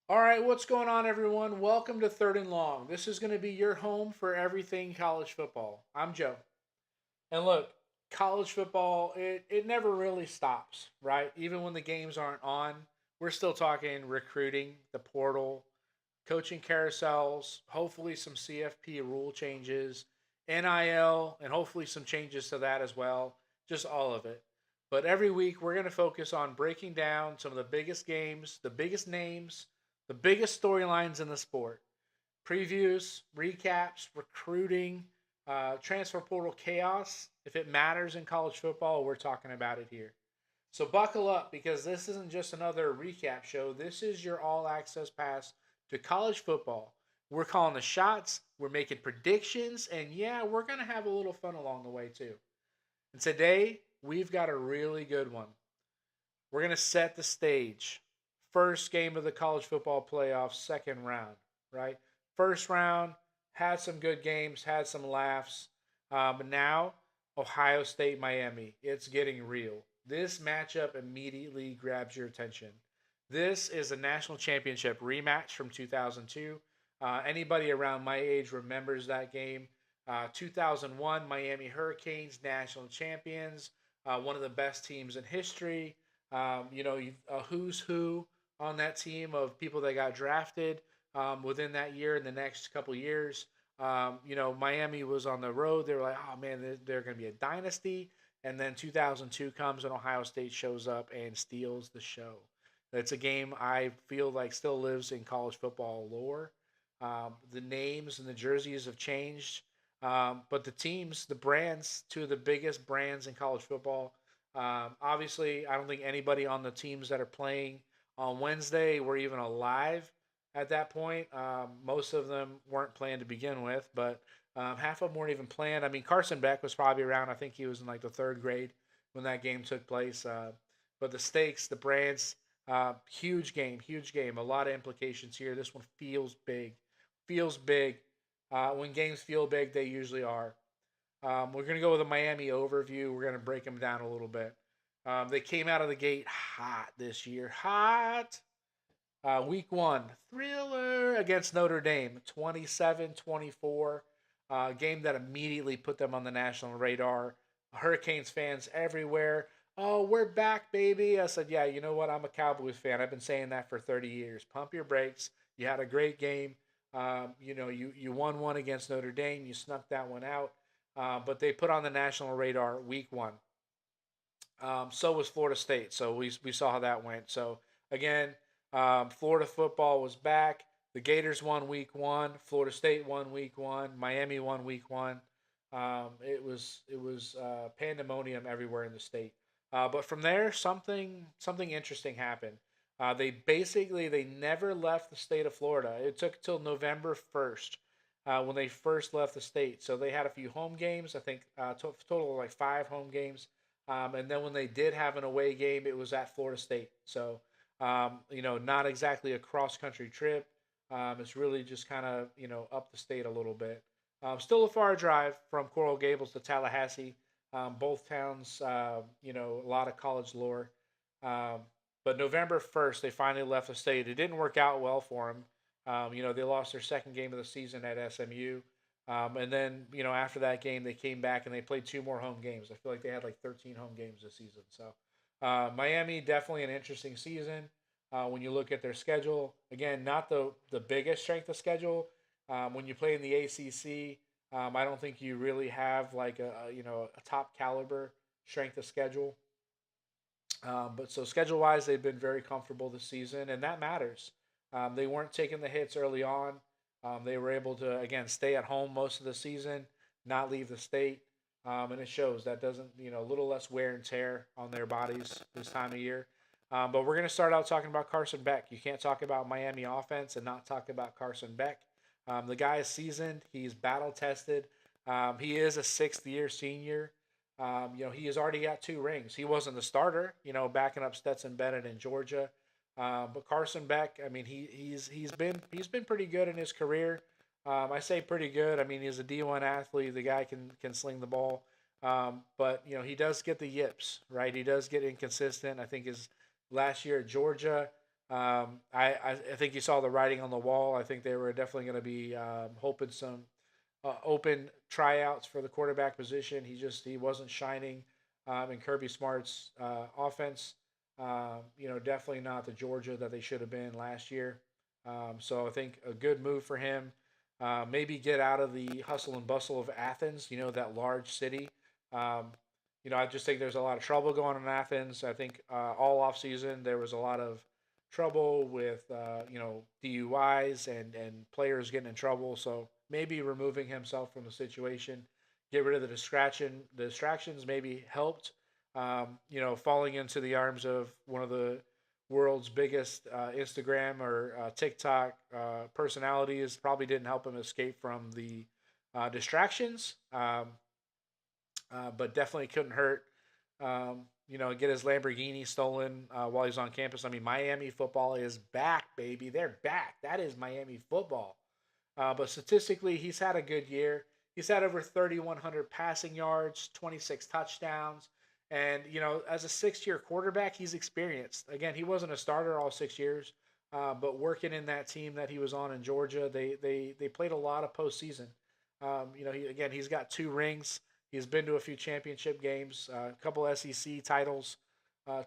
All right, what's going on, everyone? Welcome to Third and Long. This is going to be your home for everything college football. I'm Joe. And look, college football, it never really stops, right? Even when the games aren't on, we're still talking recruiting, the portal, coaching carousels, hopefully some CFP rule changes, NIL, and hopefully some changes to that as well. Just all of it. But every week, we're going to focus on breaking down some of the biggest games, the biggest names, the biggest storylines in the sport. Previews, recaps, recruiting, transfer portal chaos. If it matters in college football, we're talking about it here. So buckle up because this isn't just another recap show. This is your all access pass to college football. We're calling the shots, we're making predictions, and yeah, we're going to have a little fun along the way too. And today, we've got a really good one. We're going to set the stage. First game of the college football playoffs, second round, right? First round, had some good games, had some laughs. But now, Ohio State, Miami, it's getting real. This matchup immediately grabs your attention. This is a national championship rematch from 2002. Anybody around my age remembers that game. 2001 Miami Hurricanes, national champions, one of the best teams in history. A who's who on that team of people that got drafted within that year and the next couple years. Miami was on the road. They were like, oh man, they're going to be a dynasty. And then 2002 comes and Ohio State shows up and steals the show. It's a game I feel like still lives in college football lore. The names and the jerseys have changed, but the teams, the brands, two of the biggest brands in college football. Obviously, I don't think anybody on the teams that are playing on Wednesday were even alive at that point. Most of them weren't playing to begin with, but half of them weren't even playing. I mean, Carson Beck was probably around. I think he was in like the third grade when that game took place. But the stakes, the brands, huge game, huge game. A lot of implications here. This one feels big. Feels big. When games feel big, they usually are. We're going to go with a Miami overview. We're going to break them down a little bit. They came out of the gate hot this year. Hot. Week one, thriller against Notre Dame, 27-24. Game that immediately put them on the national radar. Hurricanes fans everywhere. Oh, we're back, baby. I said, yeah, you know what? I'm a Cowboys fan. I've been saying that for 30 years. Pump your brakes. You had a great game. You won one against Notre Dame. You snuck that one out. But they put on the national radar week one. So was Florida State. So we saw how that went. So again, Florida football was back. The Gators won week one. Florida State won week one. Miami won week one. It was pandemonium everywhere in the state. But from there, something interesting happened. They never left the state of Florida. It took till November 1st when they first left the state. So they had a few home games. I think total of like five home games. And then when they did have an away game, it was at Florida State. So, not exactly a cross country trip. It's really just kind of, up the state a little bit. Still a far drive from Coral Gables to Tallahassee. Both towns, a lot of college lore. Um, but November 1st, they finally left the state. It didn't work out well for them. They lost their second game of the season at SMU. And then, after that game, they came back and they played two more home games. I feel like they had like 13 home games this season. So, Miami, definitely an interesting season when you look at their schedule. Again, not the biggest strength of schedule. When you play in the ACC, I don't think you really have like a top caliber strength of schedule. But so schedule wise, they've been very comfortable this season, and that matters. They weren't taking the hits early on. They were able to again stay at home most of the season, not leave the state, and it shows. That doesn't a little less wear and tear on their bodies this time of year. But we're going to start out talking about Carson Beck. You can't talk about Miami offense and not talk about Carson Beck. The guy is seasoned. He's battle tested. He is a sixth year senior. He has already got two rings. He wasn't the starter, backing up Stetson Bennett in Georgia. But Carson Beck, I mean, he's been pretty good in his career. I say pretty good. I mean, he's a D1 athlete. The guy can sling the ball. But he does get the yips, right? He does get inconsistent. I think his last year at Georgia, I think you saw the writing on the wall. I think they were definitely going to be hoping some open tryouts for the quarterback position. He wasn't shining in Kirby Smart's offense. Definitely not the Georgia that they should have been last year. So I think a good move for him. Maybe get out of the hustle and bustle of Athens. That large city. Um, I just think there's a lot of trouble going on in Athens. I think all off season there was a lot of trouble with DUIs and players getting in trouble. So maybe removing himself from the situation, get rid of distractions maybe helped. Falling into the arms of one of the world's biggest Instagram or TikTok personalities probably didn't help him escape from the distractions. But definitely couldn't hurt. Get his Lamborghini stolen while he's on campus. I mean, Miami football is back, baby. They're back. That is Miami football. But statistically, he's had a good year. He's had over 3,100 passing yards, 26 touchdowns. And, as a 6 year quarterback, he's experienced. Again, he wasn't a starter all 6 years, but working in that team that he was on in Georgia, they played a lot of postseason. He's got 2 rings. He's been to a few championship games, a couple SEC titles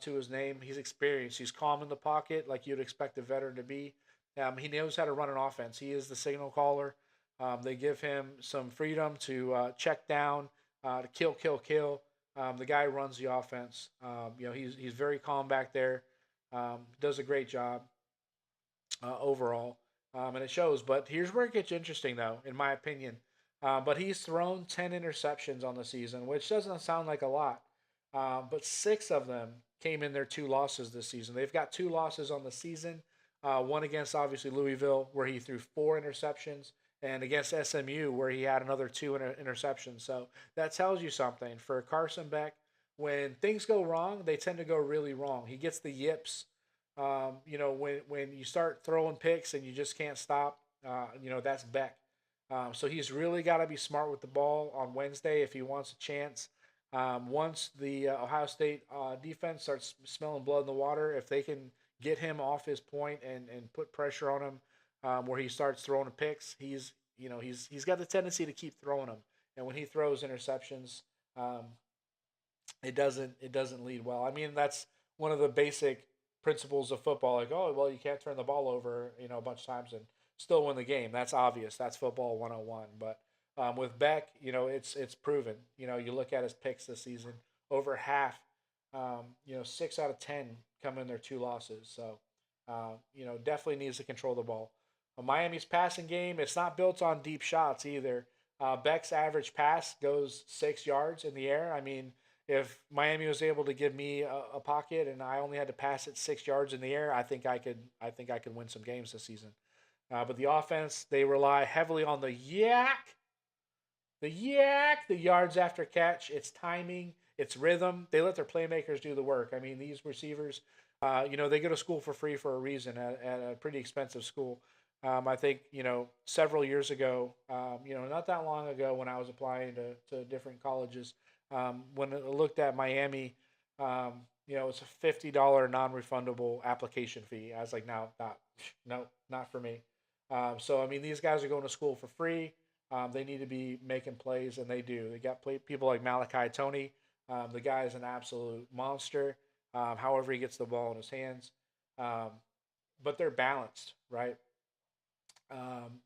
to his name. He's experienced. He's calm in the pocket, like you'd expect a veteran to be. He knows how to run an offense. He is the signal caller. They give him some freedom to check down, to kill, kill, kill. The guy runs the offense. He's very calm back there. Does a great job overall, and it shows. But here's where it gets interesting, though, in my opinion. But he's thrown 10 interceptions on the season, which doesn't sound like a lot. But 6 of them came in their 2 losses this season. They've got 2 losses on the season. One against obviously Louisville, where he threw 4 interceptions, and against SMU, where he had another 2 interceptions. So that tells you something. For Carson Beck, when things go wrong, they tend to go really wrong. He gets the yips. When you start throwing picks and you just can't stop, that's Beck. So he's really got to be smart with the ball on Wednesday if he wants a chance. Once the Ohio State defense starts smelling blood in the water, if they can get him off his point and put pressure on him, where he starts throwing the picks, he's got the tendency to keep throwing them, and when he throws interceptions, um, it doesn't lead well. I mean, that's one of the basic principles of football. Like, oh well, you can't turn the ball over, a bunch of times and still win the game. That's obvious. That's football 101. But with Beck, it's proven. You look at his picks this season, over half, 6 out of 10 come in their 2 losses. So, definitely needs to control the ball. Miami's passing game, it's not built on deep shots either. Beck's average pass goes 6 yards in the air. I mean, if Miami was able to give me a pocket and I only had to pass it 6 yards in the air, I think I could. I think I could win some games this season. But the offense, they rely heavily on the yards after catch. It's timing, it's rhythm. They let their playmakers do the work. I mean, these receivers, they go to school for free for a reason at a pretty expensive school. I think, several years ago, not that long ago when I was applying to different colleges, when I looked at Miami, it's a $50 non-refundable application fee. I was like, no, no, not for me. So I mean, these guys are going to school for free. They need to be making plays, and they do. They got people like Malachi Tony. The guy is an absolute monster. However, he gets the ball in his hands, um, but they're balanced, right?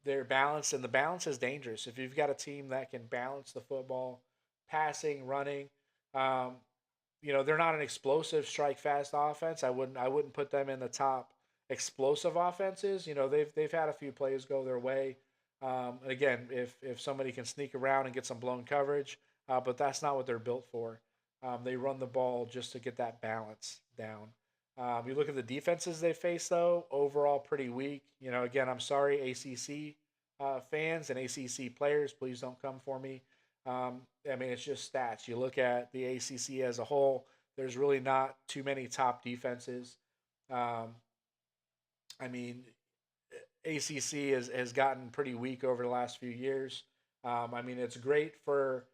They're balanced, and the balance is dangerous. If you've got a team that can balance the football, passing, running, um, they're not an explosive, strike fast offense. I wouldn't put them in the top explosive offenses. They've had a few plays go their way. And again, if somebody can sneak around and get some blown coverage, but that's not what they're built for. They run the ball just to get that balance down. You look at the defenses they face, though, overall pretty weak. Again, I'm sorry, ACC fans and ACC players, please don't come for me. I mean, it's just stats. You look at the ACC as a whole, there's really not too many top defenses. Um, I mean, ACC has gotten pretty weak over the last few years. I mean, it's great for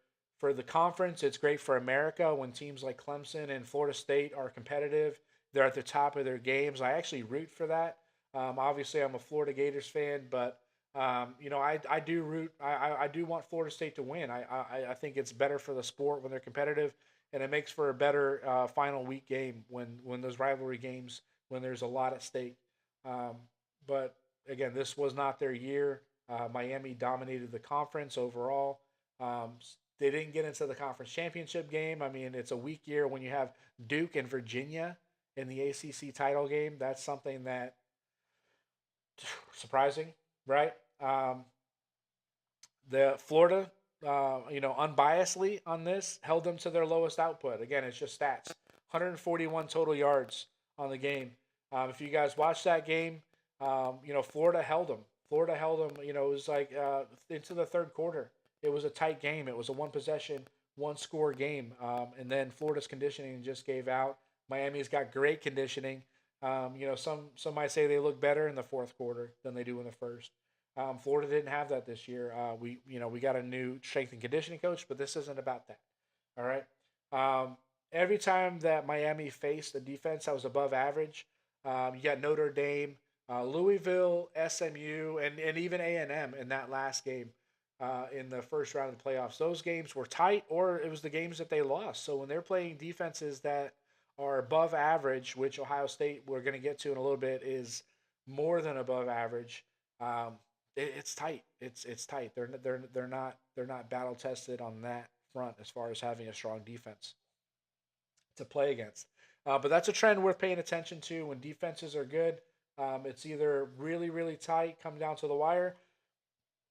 the conference. It's great for America when teams like Clemson and Florida State are competitive They're at the top of their games. I actually root for that. Obviously, I'm a Florida Gators fan, but I do root. I do want Florida State to win. I think it's better for the sport when they're competitive, and it makes for a better final week game when those rivalry games when there's a lot at stake. Um, but again, this was not their year. Miami dominated the conference overall. Um, they didn't get into the conference championship game. I mean, it's a weak year when you have Duke and Virginia in the ACC title game. That's something that surprising, right? The Florida, unbiasedly on this, held them to their lowest output. Again, it's just stats. 141 total yards on the game. If you guys watched that game, Florida held them. Florida held them. It was like into the third quarter. It was a tight game. It was a one possession, one score game. And then Florida's conditioning just gave out. Miami's got great conditioning. Some might say they look better in the fourth quarter than they do in the first. Florida didn't have that this year. We got a new strength and conditioning coach, but this isn't about that. All right. Every time that Miami faced a defense that was above average, you got Notre Dame, Louisville, SMU, and even A&M in that last game in the first round of the playoffs. Those games were tight, or it was the games that they lost. So when they're playing defenses that are above average, which Ohio State we're going to get to in a little bit is more than above average. It's tight. It's tight. They're not battle tested on that front as far as having a strong defense to play against. But that's a trend worth paying attention to. When defenses are good, it's either really really tight, come down to the wire,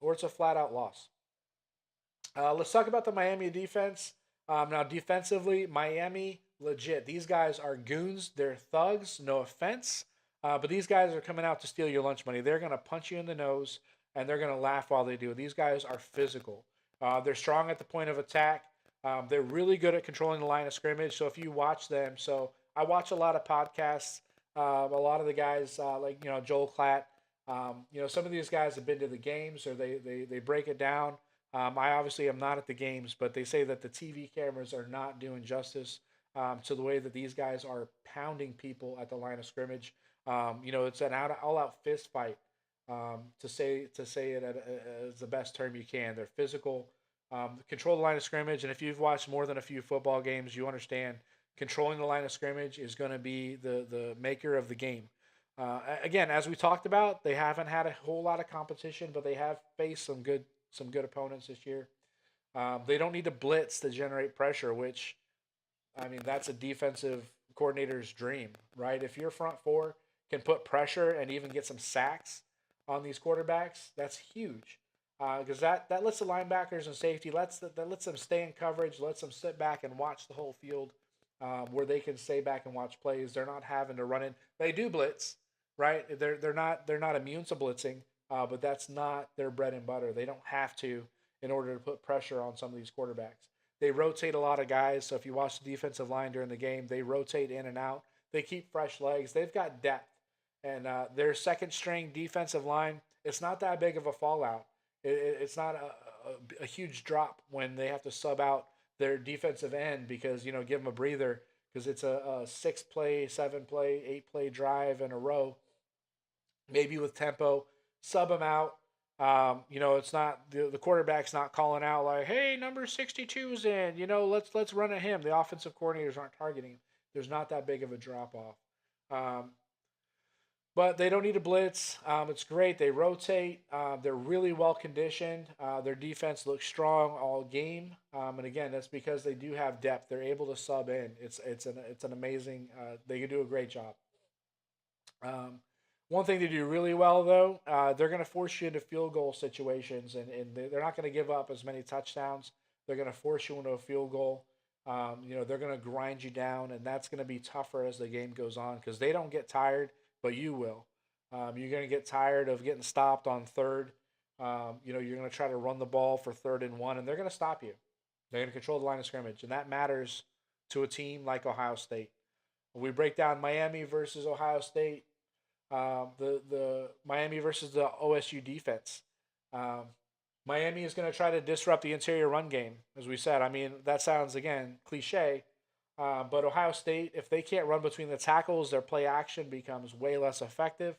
or it's a flat out loss. Let's talk about the Miami defense. Now, defensively, Miami, legit. These guys are goons. They're thugs. No offense. But these guys are coming out to steal your lunch money. They're going to punch you in the nose, and they're going to laugh while they do. These guys are physical. They're strong at the point of attack. They're really good at controlling the line of scrimmage. So if you watch them, so I watch a lot of podcasts. A lot of the guys, like Joel Klatt, some of these guys have been to the games or they break it down. I obviously am not at the games, but they say that the TV cameras are not doing justice to the way that these guys are pounding people at the line of scrimmage. It's an all-out fist fight. To say it as the best term you can. They're physical, control the line of scrimmage, and if you've watched more than a few football games, you understand controlling the line of scrimmage is going to be the maker of the game. Again, as we talked about, they haven't had a whole lot of competition, but they have faced some good opponents this year. They don't need to blitz to generate pressure, which, I mean, that's a defensive coordinator's dream, right? If your front four can put pressure and even get some sacks on these quarterbacks, that's huge. Because that lets the linebackers and safety that lets them stay in coverage, lets them sit back and watch the whole field, where they can stay back and watch plays. They're not having to run in. They do blitz, right? They're not immune to blitzing, but that's not their bread and butter. They don't have to in order to put pressure on some of these quarterbacks. They rotate a lot of guys. So if you watch the defensive line during the game, they rotate in and out. They keep fresh legs. They've got depth. And their second string defensive line, it's not that big of a fallout. It's not a huge drop when they have to sub out their defensive end because, give them a breather because it's a 6-play, 7-play, 8-play drive in a row, maybe with tempo. Sub them out. It's not the quarterback's not calling out like, "Hey, number 62's in." Let's run at him. The offensive coordinators aren't targeting him. There's not that big of a drop off. But they don't need to blitz. It's great. They rotate. They're really well conditioned. Their defense looks strong all game. And again, that's because they do have depth. They're able to sub in. It's an amazing. They can do a great job. One thing they do really well though, they're going to force you into field goal situations, and they're not going to give up as many touchdowns. They're going to force you into a field goal. They're going to grind you down, and that's going to be tougher as the game goes on because they don't get tired, but you will. You're going to get tired of getting stopped on third. You're going to try to run the ball for 3rd and 1, and they're going to stop you. They're going to control the line of scrimmage, and that matters to a team like Ohio State. When we break down Miami versus Ohio State, the Miami versus the OSU defense. Miami is going to try to disrupt the interior run game, as we said. I mean, that sounds, again, cliche, But Ohio State, if they can't run between the tackles, their play action becomes way less effective.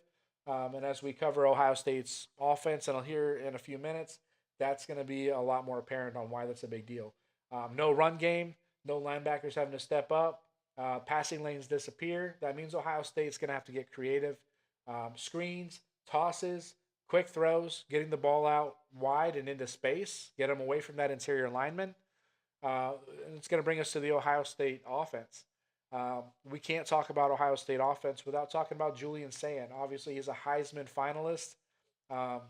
And as we cover Ohio State's offense, and I'll hear in a few minutes, that's going to be a lot more apparent on why that's a big deal. No run game, no linebackers having to step up, passing lanes disappear. That means Ohio State's going to have to get creative. Screens, tosses, quick throws, getting the ball out wide and into space, get them away from that interior lineman. And it's going to bring us to the Ohio State offense. We can't talk about Ohio State offense without talking about Julian Sayin. Obviously, he's a Heisman finalist. Um,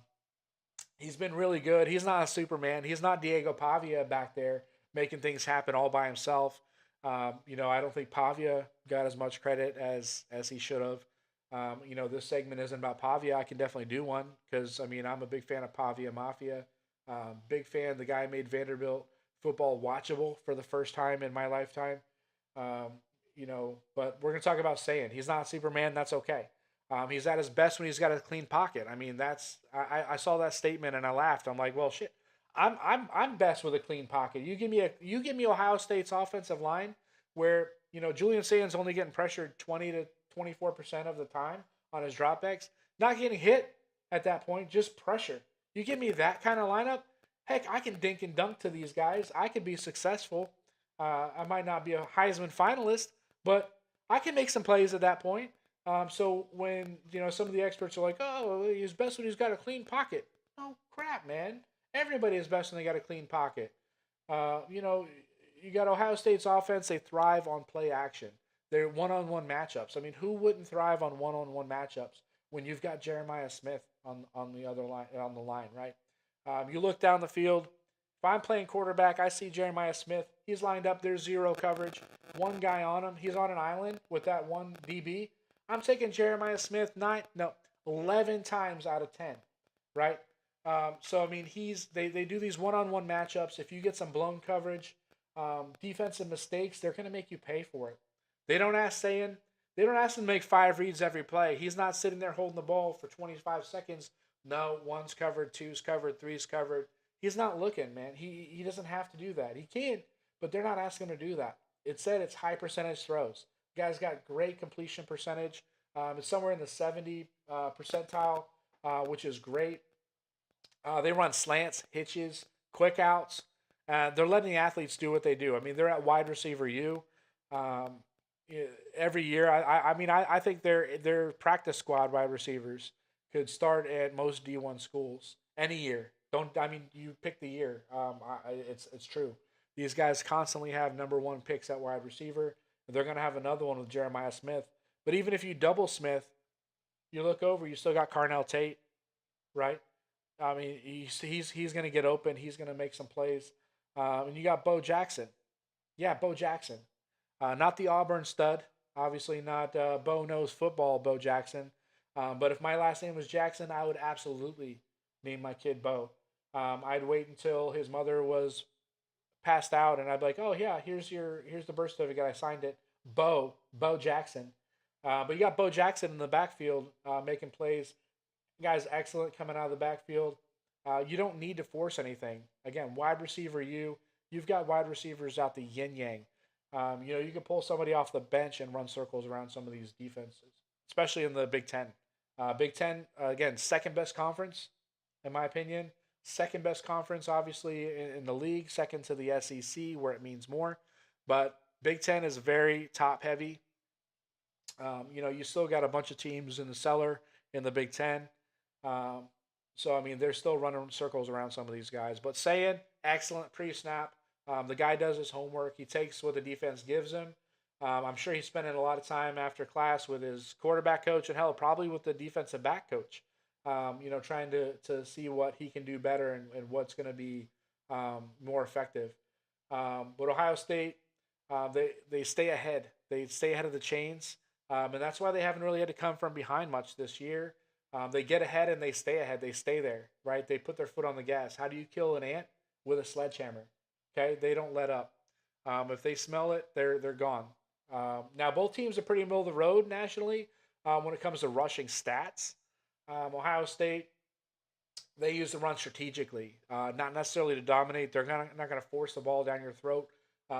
he's been really good. He's not a Superman. He's not Diego Pavia back there making things happen all by himself. I don't think Pavia got as much credit as he should have. This segment isn't about Pavia. I can definitely do one because I'm a big fan of Pavia Mafia. Big fan. The guy made Vanderbilt football watchable for the first time in my lifetime. Um, but we're gonna talk about Sayin. He's not Superman. That's okay. He's at his best when he's got a clean pocket. I saw that statement and I laughed. I'm like, well, shit. I'm best with a clean pocket. You give me Ohio State's offensive line where Julian Sayin's only getting pressured 20 to 24% of the time on his dropbacks, not getting hit at that point, just pressure. You give me that kind of lineup, heck, I can dink and dunk to these guys. I could be successful. I might not be a Heisman finalist, but I can make some plays at that point. So when some of the experts are like, "Oh, he's best when he's got a clean pocket." Oh crap, man! Everybody is best when they got a clean pocket. Uh, you know, you got Ohio State's offense. They thrive on play action. They're one-on-one matchups. I mean, who wouldn't thrive on one-on-one matchups when you've got Jeremiah Smith on the other line on the line, right? You look down the field. If I'm playing quarterback, I see Jeremiah Smith. He's lined up. There's zero coverage. One guy on him. He's on an island with that one DB. I'm taking Jeremiah Smith 11 times out of 10, right? They do these one-on-one matchups. If you get some blown coverage, defensive mistakes, they're going to make you pay for it. They don't ask saying they don't ask him to make 5 reads every play. He's not sitting there holding the ball for 25 seconds. No, one's covered, two's covered, three's covered. He's not looking, man. He doesn't have to do that. He can, but they're not asking him to do that. It said it's high percentage throws. Guy's got great completion percentage. It's somewhere in the 70 percentile, which is great. They run slants, hitches, quick outs. They're letting the athletes do what they do. I mean, they're at wide receiver U. Um, every year, I think their practice squad wide receivers could start at most D1 schools any year. Don't I mean you pick the year? It's true. These guys constantly have number one picks at wide receiver. They're going to have another one with Jeremiah Smith. But even if you double Smith, you look over, you still got Carnell Tate, right? I mean, he's going to get open. He's going to make some plays. And you got Bo Jackson. Yeah, Bo Jackson. Not the Auburn stud. Obviously not Bo knows football, Bo Jackson. But if my last name was Jackson, I would absolutely name my kid Bo. I'd wait until his mother was passed out, and I'd be like, "Oh yeah, here's the birth certificate. I signed it, Bo Jackson." But you got Bo Jackson in the backfield making plays. Guy's excellent coming out of the backfield. You don't need to force anything. Again, wide receiver, you've got wide receivers out the yin yang. You can pull somebody off the bench and run circles around some of these defenses, especially in the Big Ten. Big Ten, again, second best conference, in my opinion. Second best conference, obviously, in the league, second to the SEC, where it means more. But Big Ten is very top heavy. You still got a bunch of teams in the cellar in the Big Ten. They're still running circles around some of these guys. But saying excellent pre-snap. The guy does his homework. He takes what the defense gives him. I'm sure he's spending a lot of time after class with his quarterback coach and hell, probably with the defensive back coach. Trying to see what he can do better and what's going to be more effective. But Ohio State, they stay ahead. They stay ahead of the chains. And that's why they haven't really had to come from behind much this year. They get ahead and they stay ahead. They stay there, right? They put their foot on the gas. How do you kill an ant? With a sledgehammer. Okay, they don't let up. If they smell it, they're gone. Now both teams are pretty middle of the road nationally when it comes to rushing stats. Ohio State, they use the run strategically, not necessarily to dominate. They're not going to force the ball down your throat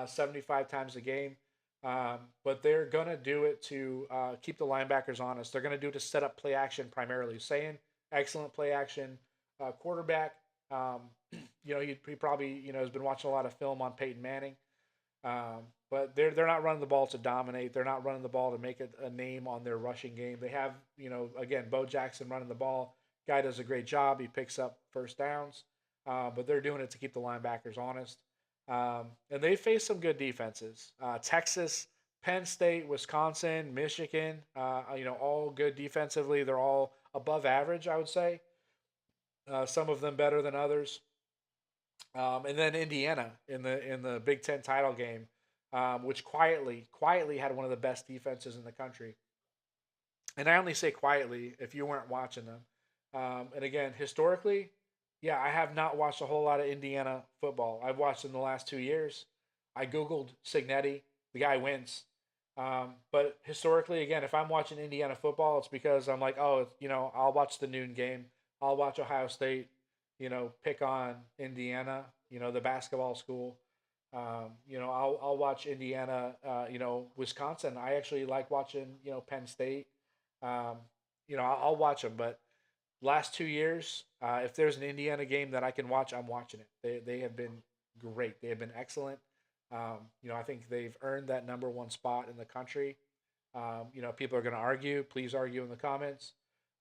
75 times a game. But they're going to do it to keep the linebackers honest. They're going to do it to set up play action primarily. Saying excellent play action quarterback. Um, he probably has been watching a lot of film on Peyton Manning. But they're not running the ball to dominate. They're not running the ball to make a name on their rushing game. They have again Bo Jackson running the ball. Guy does a great job. He picks up first downs, but they're doing it to keep the linebackers honest. And they face some good defenses. Texas, Penn State, Wisconsin, Michigan. All good defensively. They're all above average, I would say. Some of them better than others. And then Indiana in the Big Ten title game, which quietly had one of the best defenses in the country. And I only say quietly if you weren't watching them. And again, historically, yeah, I have not watched a whole lot of Indiana football. I've watched in the last 2 years. I googled Signetti. The guy wins. But historically, again, if I'm watching Indiana football, it's because I'm like, oh, I'll watch the noon game. I'll watch Ohio State, pick on Indiana, the basketball school. I'll watch Indiana, Wisconsin. I actually like watching, Penn State. Um, I'll watch them, but last 2 years, if there's an Indiana game that I can watch, I'm watching it. They have been great. They have been excellent. I think they've earned that number one spot in the country. People are going to argue. Please argue in the comments.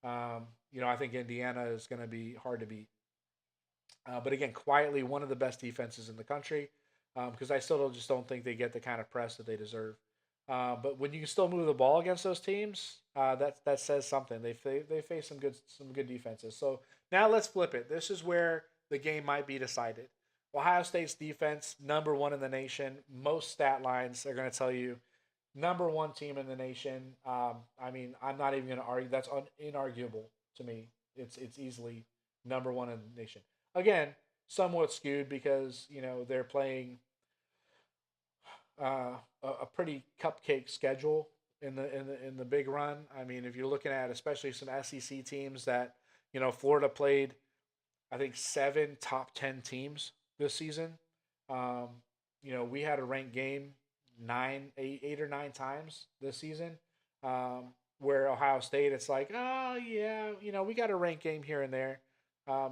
I think Indiana is going to be hard to beat. But again, quietly one of the best defenses in the country because I still just don't think they get the kind of press that they deserve. But when you can still move the ball against those teams, that says something. They face some good defenses. So now let's flip it. This is where the game might be decided. Ohio State's defense, number one in the nation. Most stat lines are going to tell you number one team in the nation. I'm not even going to argue. That's inarguable to me. It's easily number one in the nation. Again, somewhat skewed because they're playing a pretty cupcake schedule in the big run. I mean, if you're looking at especially some SEC teams that Florida played, I think 7 top 10 teams this season. Um, we had a ranked game 8 or 9 times this season. Where Ohio State, it's like, oh yeah, we got a ranked game here and there.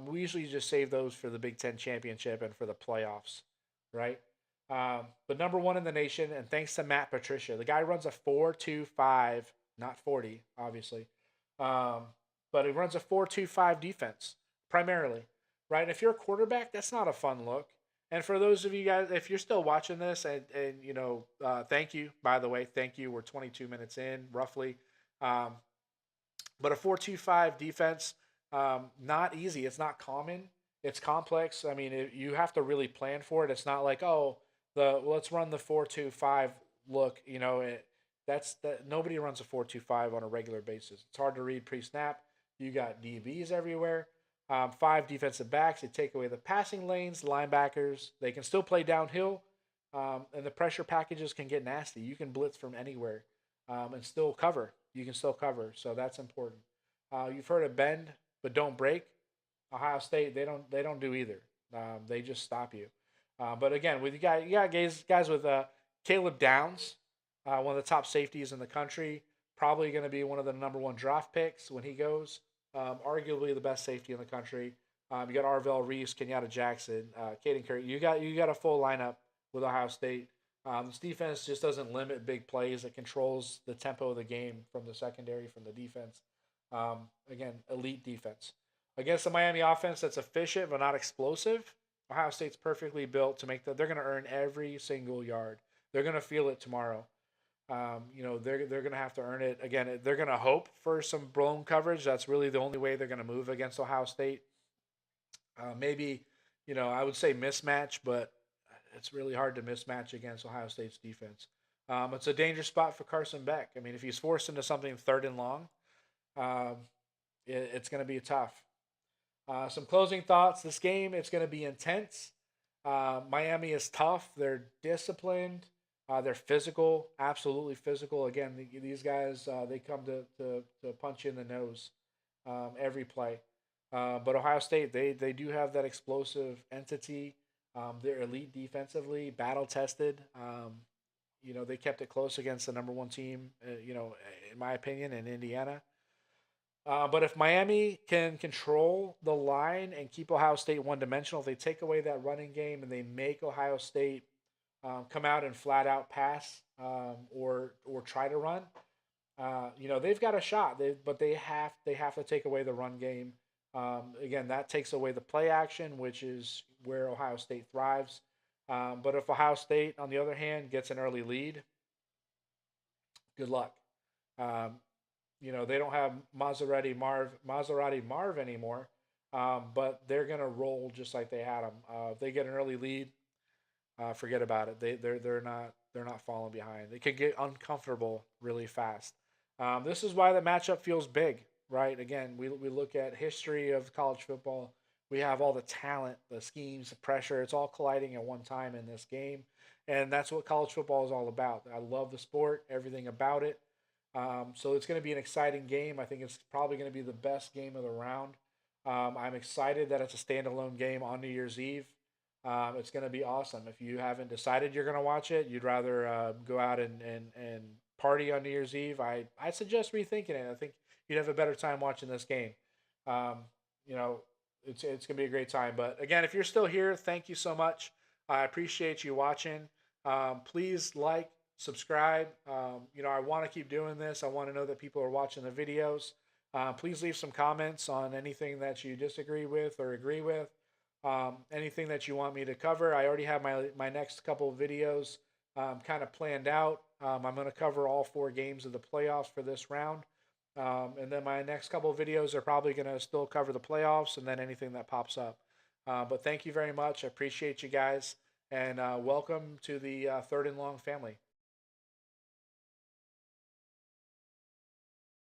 We usually just save those for the Big Ten championship and for the playoffs, right? But number one in the nation, and thanks to Matt Patricia, the guy runs a 4-2-5, not 40, obviously, um, but he runs a 4-2-5 defense primarily, right? And if you're a quarterback, that's not a fun look. And for those of you guys, if you're still watching this, and thank you, by the way, thank you. We're 22 minutes in, roughly. Um, but a 4-2-5 defense, not easy. It's not common. It's complex. I mean, you have to really plan for it. It's not like, oh, let's run the 4-2-5 look. That's that nobody runs a 4-2-5 on a regular basis. It's hard to read pre-snap. You got DBs everywhere. Five defensive backs. They take away the passing lanes, linebackers. They can still play downhill, and the pressure packages can get nasty. You can blitz from anywhere and still cover. You can still cover, so that's important. You've heard of bend but don't break. Ohio State, they don't do either. They just stop you. But again, with you got guys with Caleb Downs, one of the top safeties in the country, probably going to be one of the number one draft picks when he goes. Arguably the best safety in the country. You got Arvell Reese, Kenyatta Jackson, Caden Curry. You got a full lineup with Ohio State. This defense just doesn't limit big plays. It controls the tempo of the game from the secondary, from the defense. Again, elite defense. Against the Miami offense that's efficient but not explosive, Ohio State's perfectly built to make that. They're going to earn every single yard. They're going to feel it tomorrow. They're going to have to earn it. Again, they're going to hope for some blown coverage. That's really the only way they're going to move against Ohio State. Maybe, I would say mismatch, but it's really hard to mismatch against Ohio State's defense. It's a dangerous spot for Carson Beck. I mean, if he's forced into something third and long, um, it's going to be tough. Some closing thoughts. This game, it's going to be intense. Miami is tough. They're disciplined. They're physical, absolutely physical. Again, these guys, they come to punch you in the nose every play. But Ohio State, they do have that explosive entity. They're elite defensively, battle tested. they kept it close against the number one team, in my opinion, in Indiana. But if Miami can control the line and keep Ohio State one dimensional, if they take away that running game and they make Ohio State come out and flat out pass or try to run, they've got a shot. But they have to take away the run game. Again, that takes away the play action, which is where Ohio State thrives. But if Ohio State, on the other hand, gets an early lead, good luck. Um, they don't have Maserati Marv anymore, but they're gonna roll just like they had them. If they get an early lead, forget about it. They're not falling behind. They could get uncomfortable really fast. This is why the matchup feels big, right? Again, we look at history of college football. We have all the talent, the schemes, the pressure. It's all colliding at one time in this game, and that's what college football is all about. I love the sport, everything about it. So it's going to be an exciting game. I think it's probably going to be the best game of the round. I'm excited that it's a standalone game on New Year's Eve. It's going to be awesome. If you haven't decided you're going to watch it, you'd rather go out and party on New Year's Eve. I suggest rethinking it. I think you'd have a better time watching this game. Um, you know, it's going to be a great time. But again, if you're still here, thank you so much. I appreciate you watching. Please like, subscribe. I want to keep doing this. I want to know that people are watching the videos. Please leave some comments on anything that you disagree with or agree with. Anything that you want me to cover. I already have my next couple of videos kind of planned out. I'm going to cover all 4 games of the playoffs for this round. And then my next couple of videos are probably going to still cover the playoffs and then anything that pops up. But thank you very much. I appreciate you guys. And welcome to the Third and Long family.